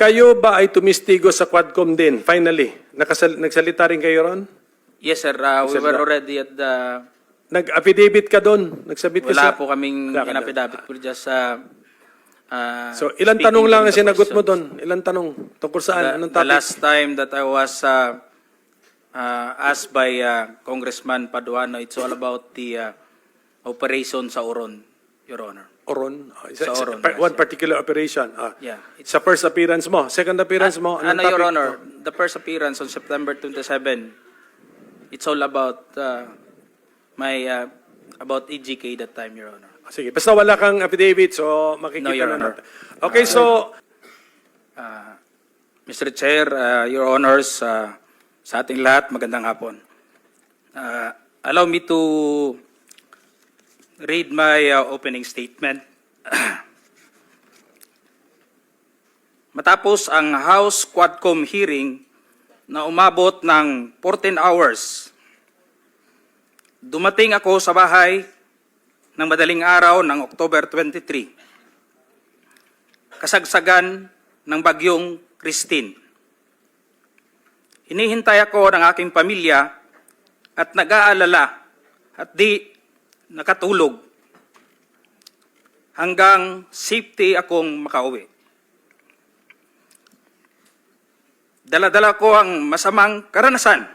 Kayo ba ay tumistigo sa Quadcom din, finally? Nagsalita rin kayo ron? Yes, sir. We were already at the... Nag-affidavit ka doon? Nagsabit ka Wala sa... po kaming Wala ka in-affidavit. We're just... So, ilang speaking tanong lang from ang the sinagot mo question. doon? Ilang tanong? Tungkol saan? Anong The topic? last time that I was asked by Congressman Paduano, it's all about the operation sa Oron, Your Honor. Oron? Sa Oron, One yes, particular operation? Yeah. Sa first appearance mo? Second appearance mo? Anong Your topic? Honor, the first appearance on September 27, it's all about about EGK that time, Your Honor. Sige, basta wala kang affidavit, so makikita No, Your na Honor. natin. Okay, so... Mr. Chair, Your Honors, sa ating lahat, magandang hapon. Allow me to read my opening statement. Matapos ang House Quadcom hearing na umabot ng 14 hours, dumating ako sa bahay ng madaling araw ng October 23. Kasagsagan ng bagyong Christine. Hinihintay ako ng aking pamilya at nag-aalala at di nakatulog hanggang safety akong makauwi. Dala-dala ko ang masamang karanasan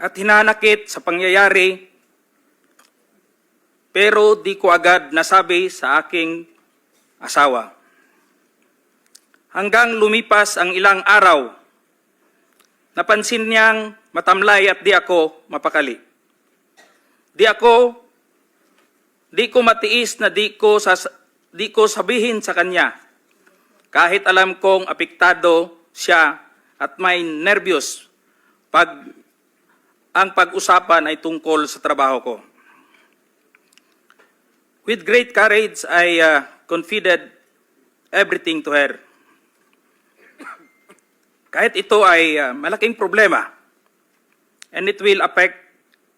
at hinanakit sa pangyayari, pero di ko agad nasabi sa aking asawa. Hanggang lumipas ang ilang araw, napansin niyang matamlay at di ako mapakali. Di ko matiis na di ko sabihin sa kanya, kahit alam kong apektado siya at may nervyos ang pag-usapan ay tungkol sa trabaho ko. With great courage, I confided everything to her. Kahit ito ay malaking problema, and it will affect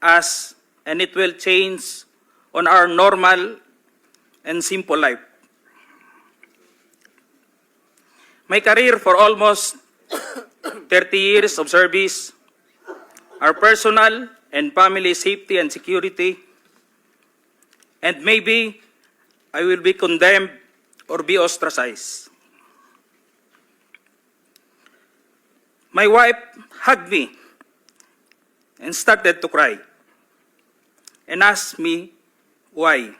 us, and it will change on our normal and simple life. My career for almost 30 years of service, our personal and family safety and security, and maybe I will be condemned or be ostracized. My wife hugged me and started to cry and asked me why.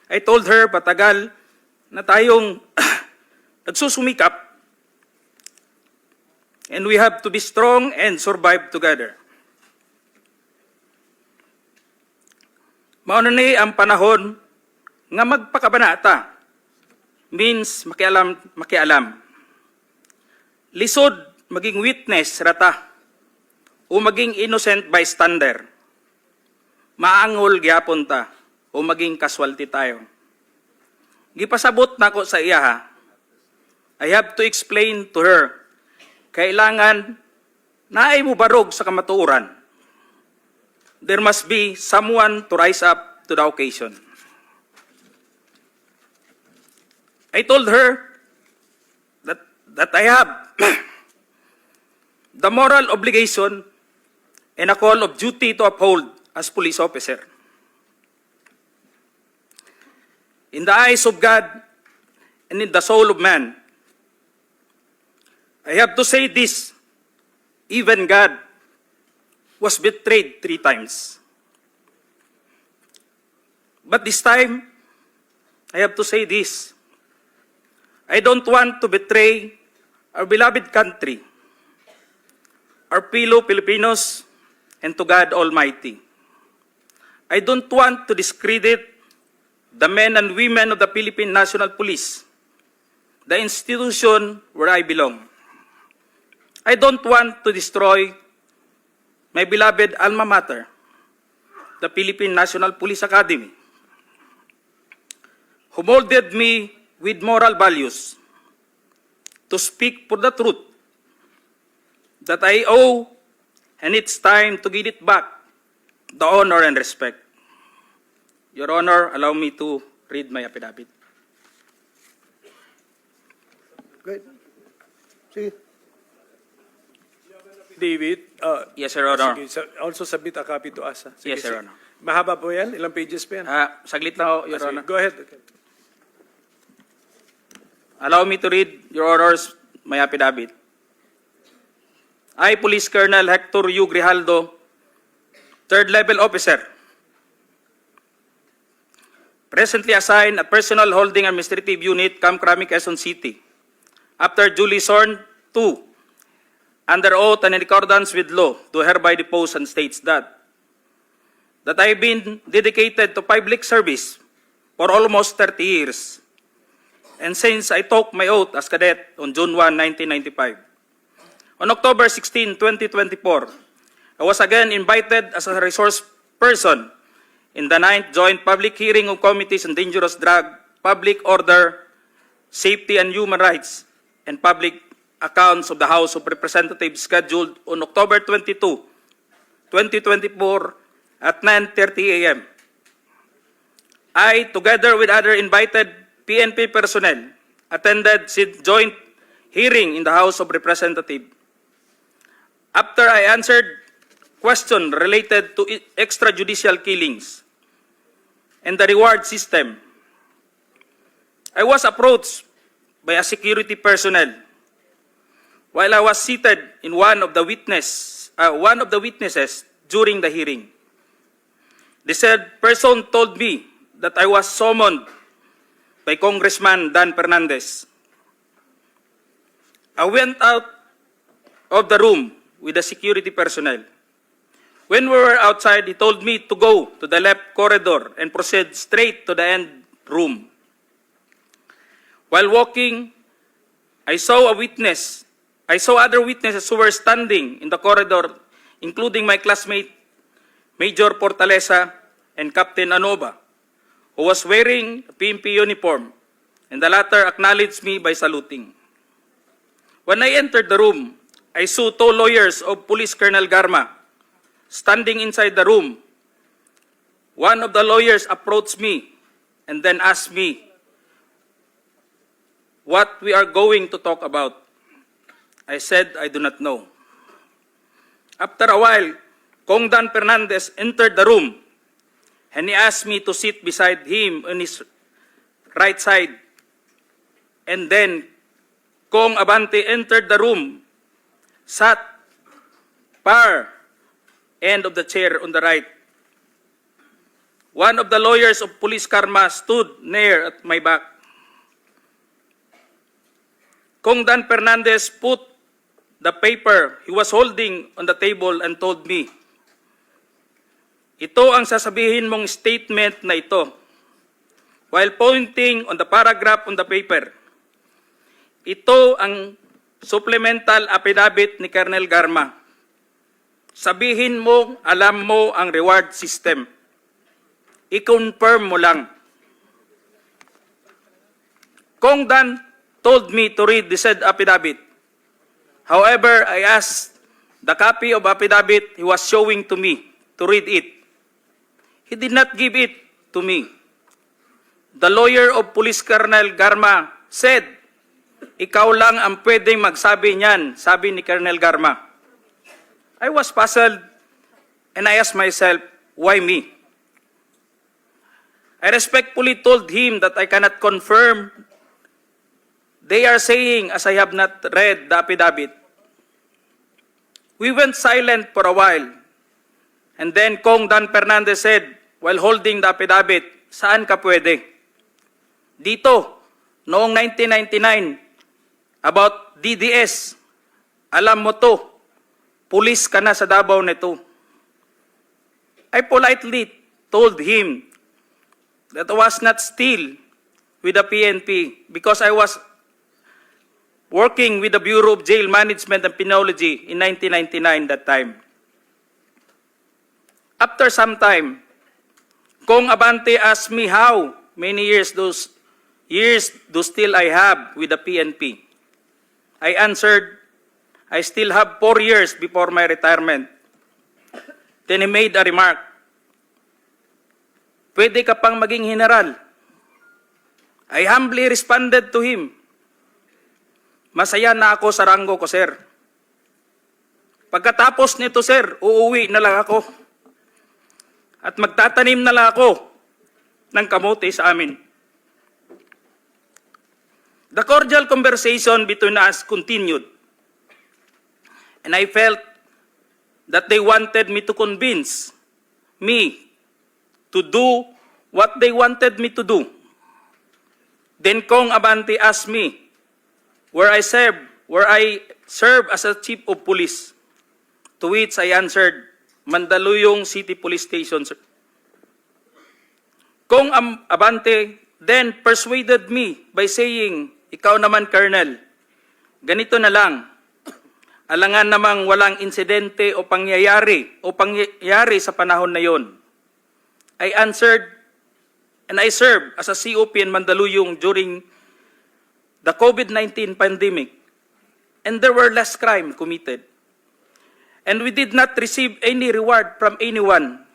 I told her patagal na tayong nagsusumikap and we have to be strong and survive together. Mauna ni ang panahon nga magpakabanata means makialam. Lisod maging witness rata o maging innocent bystander. Maangol gyapon ta o maging casualty tayo. Gipasabot nako sa iya ha. I have to explain to her kailangan naay mo barog sa kamatuoran. There must be someone to rise up to the occasion. I told her that I have the moral obligation and a call of duty to uphold as police officer. In the eyes of God and in the soul of man, I have to say this, even God was betrayed 3 times. But this time, I have to say this, I don't want to betray our beloved country, our fellow Filipinos, and to God Almighty. I don't want to discredit the men and women of the Philippine National Police, the institution where I belong. I don't want to destroy my beloved alma mater, the Philippine National Police Academy, who molded me with moral values to speak for the truth that I owe, and it's time to give it back the honor and respect. Your Honor, allow me to read my affidavit. Go ahead. Sige. David, Yes, Your Honor. sige, also submit a copy to us. Sige, Yes, Your sige. Honor. Mahaba po yan? Ilang pages pa yan? Saglit lang, ho, Your Sige, Honor. go ahead. Okay. Allow me to read, Your Honors, my affidavit. I, Police Colonel Hector U. Grijaldo, third level officer, presently assigned at Personal Holding Administrative Unit, Camp Crame, Quezon City, after duly sworn to, under oath and in accordance with law, do hereby depose and states that I've been dedicated to public service for almost 30 years, and since I took my oath as cadet on June 1, 1995. On October 16, 2024, I was again invited as a resource person in the 9th Joint Public Hearing of Committees on Dangerous Drug, Public Order, Safety and Human Rights, and Public Accounts of the House of Representatives scheduled on October 22, 2024 at 9:30 a.m. I, together with other invited PNP personnel, attended the joint hearing in the House of Representatives. After I answered questions related to extrajudicial killings and the reward system, I was approached by a security personnel while I was seated in one of the witnesses during the hearing. The said person told me that I was summoned by Congressman Dan Fernandez. I went out of the room with the security personnel. When we were outside, he told me to go to the left corridor and proceed straight to the end room. While walking, I saw other witnesses who were standing in the corridor, including my classmate, Major Portalesa and Captain Anova, who was wearing a PNP uniform, and the latter acknowledged me by saluting. When I entered the room, I saw two lawyers of Police Colonel Garma standing inside the room. One of the lawyers approached me and then asked me what we are going to talk about. I said, I do not know. After a while, Kong Dan Fernandez entered the room and he asked me to sit beside him on his right side. And then Kong Abante entered the room, sat far end of the chair on the right. One of the lawyers of Police Karma stood near at my back. Kong Dan Fernandez put the paper he was holding on the table and told me, ito ang sasabihin mong statement na ito. While pointing on the paragraph on the paper, ito ang supplemental affidavit ni Colonel Garma. Sabihin mo, alam mo ang reward system. I-confirm mo lang. Kong Dan told me to read the said affidavit. However, I asked the copy of affidavit he was showing to me to read it. He did not give it to me. The lawyer of Police Colonel Garma said, ikaw lang ang pwedeng magsabi niyan, sabi ni Colonel Garma. I was puzzled and I asked myself, why me? I respectfully told him that I cannot confirm. They are saying as I have not read the affidavit. We went silent for a while. And then Kong Dan Fernandez said, while holding the affidavit, saan ka pwede? Dito, noong 1999, about DDS, alam mo to, pulis ka na sa Davao nito. I politely told him that I was not still with the PNP because I was working with the Bureau of Jail Management and Penology in 1999 that time. After some time, Kong Abante asked me how many years do still I have with the PNP. I answered, I still have 4 years before my retirement. Then he made a remark, pwede ka pang maging general. I humbly responded to him, masaya na ako sa ranggo ko, sir. Pagkatapos nito, sir, uuwi na lang ako. At magtatanim na lang ako ng kamote sa amin. The cordial conversation between us continued. And I felt that they wanted me to convince me to do what they wanted me to do. Then Kong Abante asked me where I serve as a chief of police, to which I answered, Mandaluyong City Police Station, sir. Kong Abante then persuaded me by saying, ikaw naman, Colonel, ganito na lang, alangan namang walang insidente o pangyayari sa panahon na yon. I answered, and I served as a COP in Mandaluyong during the COVID-19 pandemic, and there were less crime committed. And we did not receive any reward from anyone.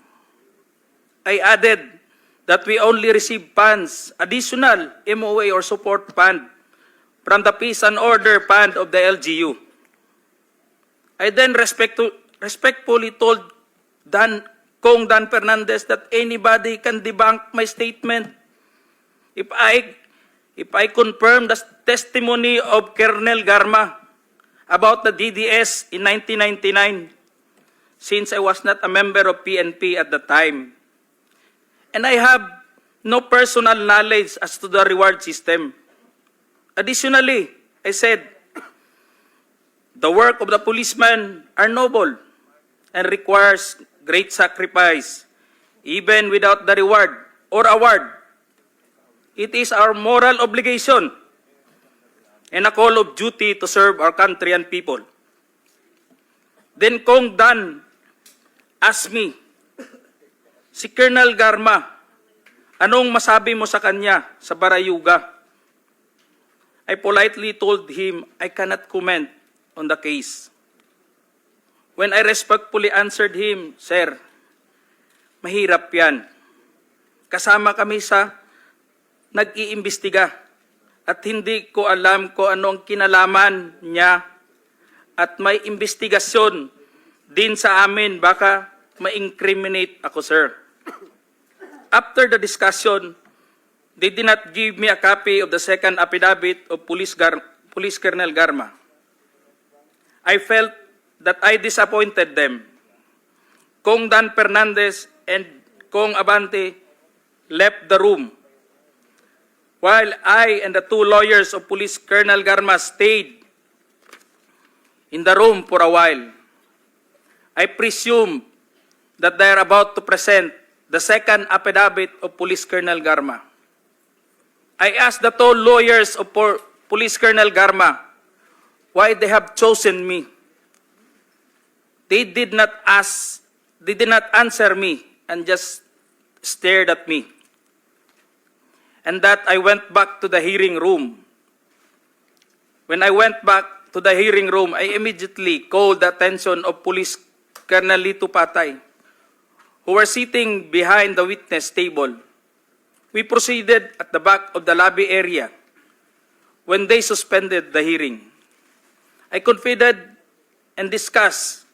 I added that we only received funds, additional MOA or support fund, from the Peace and Order Fund of the LGU. I then respectfully told Kong Dan Fernandez that anybody can debunk my statement if I confirm the testimony of Colonel Garma about the DDS in 1999, since I was not a member of PNP at the time. And I have no personal knowledge as to the reward system. Additionally, I said, the work of the policemen are noble and requires great sacrifice, even without the reward or award. It is our moral obligation and a call of duty to serve our country and people. Then Kong Dan asked me, si Colonel Garma, anong masabi mo sa kanya sa Barayuga? I politely told him I cannot comment on the case. When I respectfully answered him, Sir, mahirap yan. Kasama kami sa nag-iimbestiga at hindi ko alam kung anong kinalaman niya at may investigasyon din sa amin, baka ma-incriminate ako, sir. After the discussion, they did not give me a copy of the second affidavit of Police Colonel Garma. I felt that I disappointed them. Kong Dan Fernandez and Kong Abante left the room, while I and the two lawyers of Police Colonel Garma stayed in the room for a while. I presume that they are about to present the second affidavit of Police Colonel Garma. I asked the two lawyers of Police Colonel Garma why they have chosen me. They did not answer me and just stared at me. And that I went back to the hearing room. When I went back to the hearing room, I immediately called the attention of Police Colonel Lito Patay, who were sitting behind the witness table. We proceeded at the back of the lobby area when they suspended the hearing. I confided and discussed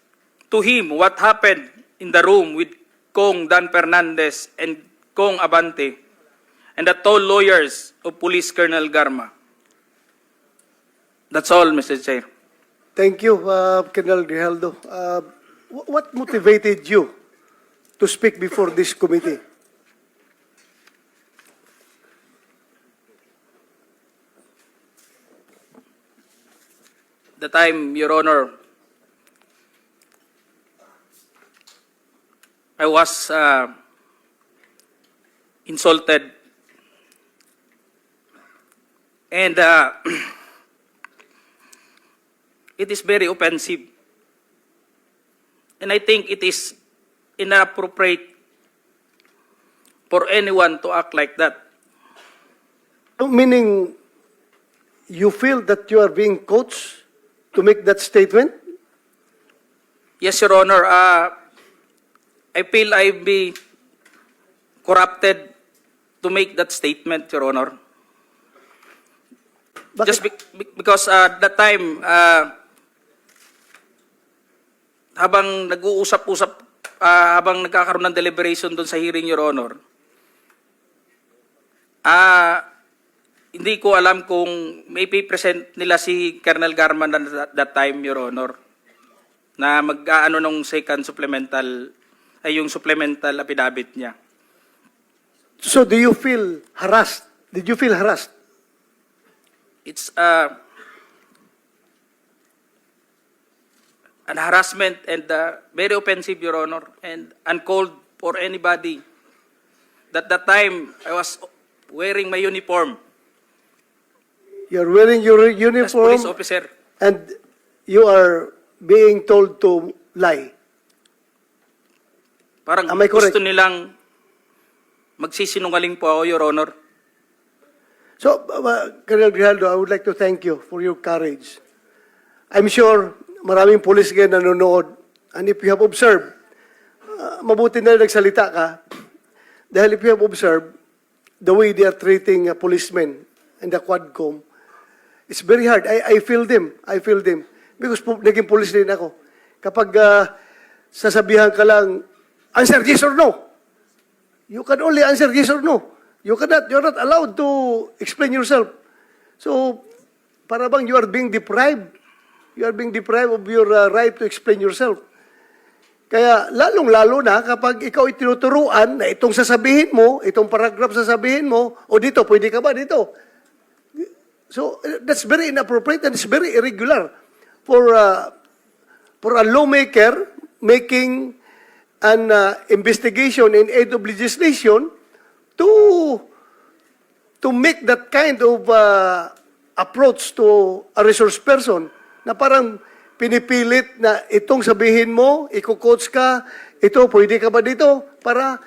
to him what happened in the room with Kong Dan Fernandez and Kong Abante and the two lawyers of Police Colonel Garma. That's all, Mr. Chair. Thank you, Colonel Grijaldo. What motivated you to speak before this committee? The time, Your Honor, I was insulted and it is very offensive, and I think it is inappropriate for anyone to act like that. Meaning, you feel that you are being coached to make that statement? Yes, Your Honor. I feel I be corrupted to make that statement, Your Honor. Bakit? Just because that time, habang nag-uusap-usap, habang nagkakaroon ng deliberation doon sa hearing, Your Honor, hindi ko alam kung may present nila si Colonel Garman that time, Your Honor, na mag-aano nung second supplemental, ay yung supplemental affidavit niya. So do you feel harassed? Did you feel harassed? It's an harassment and very offensive, Your Honor, and uncalled for anybody. That time, I was wearing my uniform You're wearing your as uniform police officer. and you are being told to lie. Parang Am I correct? gusto nilang magsisinungaling po ako, Your Honor. So, Colonel Grijaldo, I would like to thank you for your courage. I'm sure maraming police ngayon nanonood, and if you have observed, mabuti na nagsalita ka, dahil if you have observed the way they are treating policemen in the Quadcom, it's very hard. I feel them. I feel them. Because naging police din ako. Kapag sasabihan ka lang, answer yes or no. You can only answer yes or no. You're not allowed to explain yourself. So, para bang you are being deprived. You are being deprived of your right to explain yourself. Kaya, lalong-lalo na kapag ikaw ay tinuturuan na itong sasabihin mo, itong paragraph sasabihin mo, o dito, pwede ka ba dito? So, that's very inappropriate and it's very irregular for a lawmaker making an investigation in aid of legislation to make that kind of approach to a resource person na parang pinipilit na itong sabihin mo, iko-coach ka, ito, pwede ka ba dito? Parang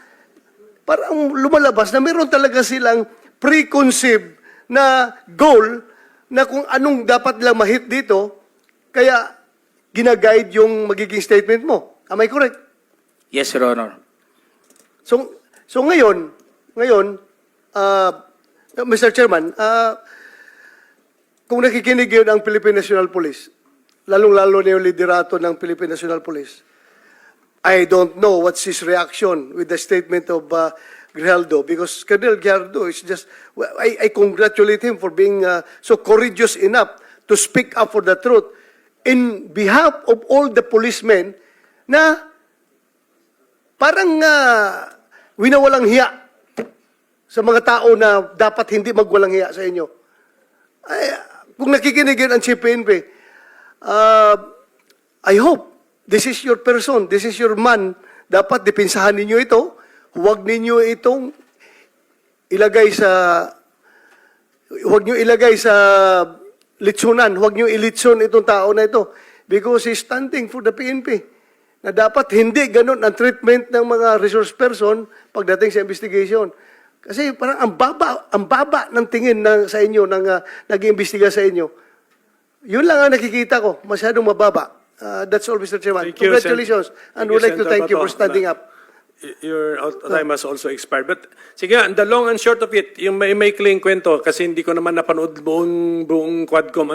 lumalabas na meron talaga silang preconceived na goal na kung anong dapat lang ma-hit dito, kaya ginaguide yung magiging statement mo. Am I correct? Yes, Your Honor. So ngayon, Mr. Chairman, kung nakikinig yun ang Philippine National Police, lalong-lalo na yung liderato ng Philippine National Police, I don't know what's his reaction with the statement of Grijaldo, because Colonel Grijaldo is just, I congratulate him for being so courageous enough to speak up for the truth in behalf of all the policemen na parang winawalang hiya sa mga tao na dapat hindi magwalang hiya sa inyo. Ay, kung nakikinig yun ang CPNP, I hope this is your person, this is your man. Dapat dipinsahan ninyo ito. Huwag ninyo itong ilagay sa litsunan. Huwag nyo ilitson itong tao na ito. Because he's standing for the PNP. Na dapat hindi ganun ang treatment ng mga resource person pagdating sa investigation. Kasi parang ang baba ng tingin sa inyo, nag-iimbestiga sa inyo. Yun lang ang nakikita ko, masyadong mababa. That's all, Mr. Chairman. Thank you, Congratulations. And we'd like to thank you for standing up. Your time has also expired. But sige nga, the long and short of it, yung may clean kwento, kasi hindi ko naman napanood buong Quadcom,